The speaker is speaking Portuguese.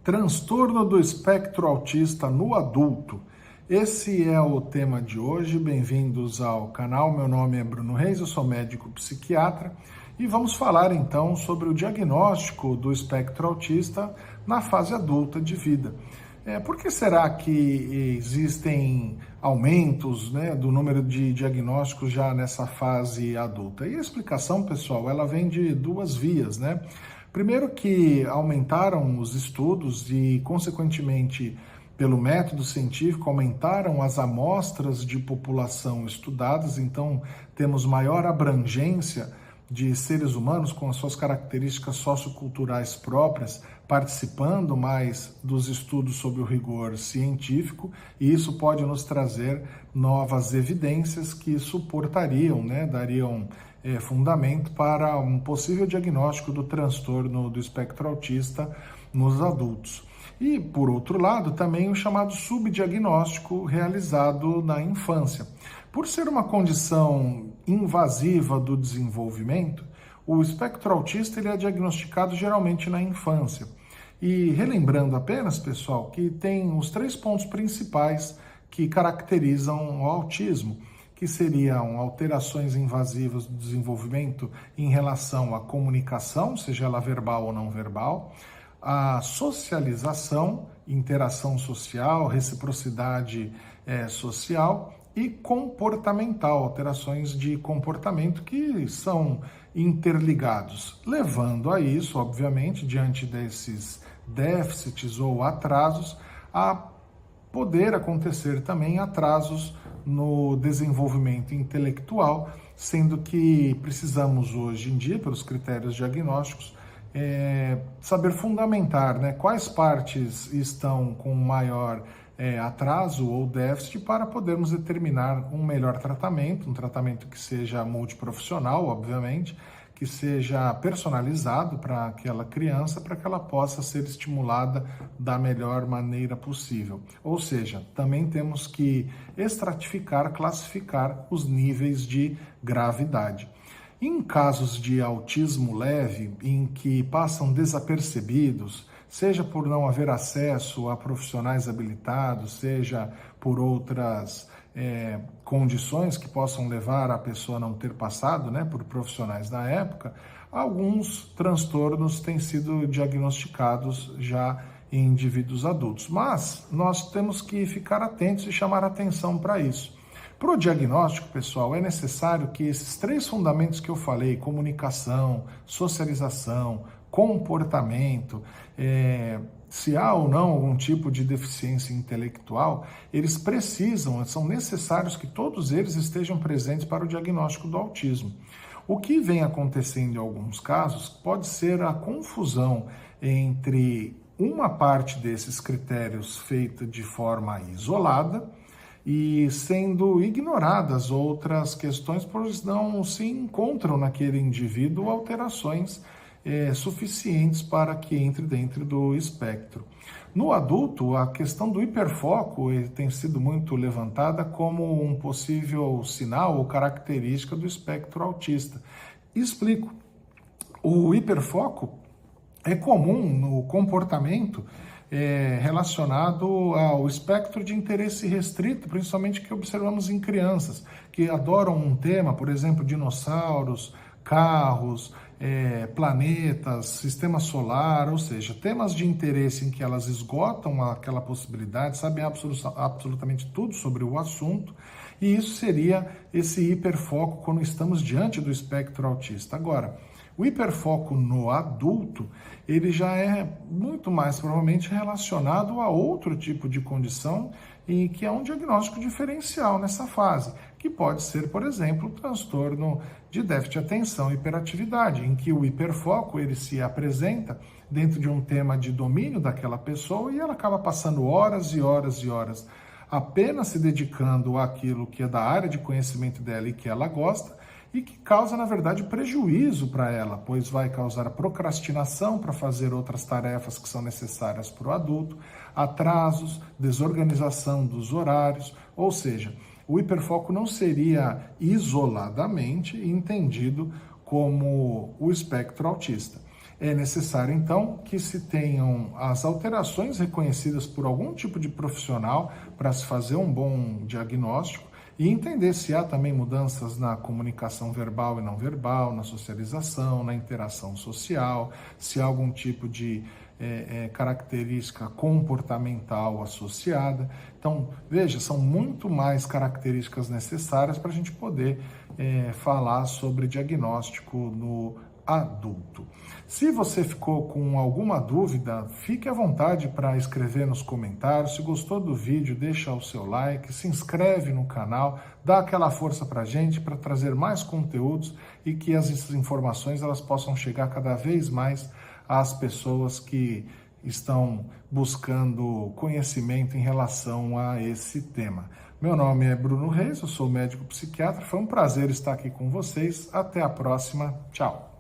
Transtorno do espectro autista no adulto. Esse é o tema de hoje. Bem-vindos ao canal. Meu nome é Bruno Reis, eu sou médico psiquiatra e vamos falar então sobre o diagnóstico do espectro autista na fase adulta de vida. Por que será que existem aumentos, do número de diagnósticos já nessa fase adulta? E a explicação, pessoal, ela vem de duas vias, Primeiro que aumentaram os estudos e, consequentemente, pelo método científico, aumentaram as amostras de população estudadas, então temos maior abrangência de seres humanos com as suas características socioculturais próprias, participando mais dos estudos sob o rigor científico, e isso pode nos trazer novas evidências que suportariam, dariam fundamento para um possível diagnóstico do transtorno do espectro autista nos adultos. E, por outro lado, também o chamado subdiagnóstico realizado na infância. Por ser uma condição invasiva do desenvolvimento, o espectro autista ele é diagnosticado geralmente na infância. E relembrando apenas, pessoal, que tem os 3 pontos principais que caracterizam o autismo, que seriam alterações invasivas do desenvolvimento em relação à comunicação, seja ela verbal ou não verbal, a socialização, interação social, reciprocidade social e comportamental, alterações de comportamento que são interligados, levando a isso, obviamente, diante desses déficits ou atrasos, a poder acontecer também atrasos no desenvolvimento intelectual, sendo que precisamos hoje em dia, pelos critérios diagnósticos, saber fundamentar quais partes estão com maior atraso ou déficit para podermos determinar um melhor tratamento, um tratamento que seja multiprofissional, obviamente, que seja personalizado para aquela criança, para que ela possa ser estimulada da melhor maneira possível. Ou seja, também temos que estratificar, classificar os níveis de gravidade. Em casos de autismo leve, em que passam desapercebidos, seja por não haver acesso a profissionais habilitados, seja por outras condições que possam levar a pessoa a não ter passado por profissionais da época, alguns transtornos têm sido diagnosticados já em indivíduos adultos. Mas nós temos que ficar atentos e chamar atenção para isso. Para o diagnóstico, pessoal, é necessário que esses 3 fundamentos que eu falei, comunicação, socialização, comportamento, se há ou não algum tipo de deficiência intelectual, eles são necessários que todos eles estejam presentes para o diagnóstico do autismo. O que vem acontecendo em alguns casos pode ser a confusão entre uma parte desses critérios feita de forma isolada e sendo ignoradas outras questões, pois não se encontram naquele indivíduo alterações suficientes para que entre dentro do espectro. No adulto, a questão do hiperfoco tem sido muito levantada como um possível sinal ou característica do espectro autista. Explico. O hiperfoco é comum no comportamento relacionado ao espectro de interesse restrito, principalmente que observamos em crianças, que adoram um tema, por exemplo, dinossauros, carros, planetas, sistema solar, ou seja, temas de interesse em que elas esgotam aquela possibilidade, sabem absolutamente tudo sobre o assunto, e isso seria esse hiperfoco quando estamos diante do espectro autista. Agora, o hiperfoco no adulto, ele já é muito mais provavelmente relacionado a outro tipo de condição e que é um diagnóstico diferencial nessa fase, que pode ser, por exemplo, o transtorno de déficit de atenção e hiperatividade, em que o hiperfoco ele se apresenta dentro de um tema de domínio daquela pessoa e ela acaba passando horas e horas e horas apenas se dedicando àquilo que é da área de conhecimento dela e que ela gosta, e que causa, na verdade, prejuízo para ela, pois vai causar procrastinação para fazer outras tarefas que são necessárias para o adulto, atrasos, desorganização dos horários, ou seja, o hiperfoco não seria isoladamente entendido como o espectro autista. É necessário, então, que se tenham as alterações reconhecidas por algum tipo de profissional para se fazer um bom diagnóstico e entender se há também mudanças na comunicação verbal e não verbal, na socialização, na interação social, se há algum tipo de característica comportamental associada. Então, veja, são muito mais características necessárias para a gente poder falar sobre diagnóstico no adulto. Se você ficou com alguma dúvida, fique à vontade para escrever nos comentários. Se gostou do vídeo, deixa o seu like, se inscreve no canal, dá aquela força para a gente para trazer mais conteúdos e que essas informações elas possam chegar cada vez mais às pessoas que estão buscando conhecimento em relação a esse tema. Meu nome é Bruno Reis, eu sou médico psiquiatra. Foi um prazer estar aqui com vocês. Até a próxima. Tchau.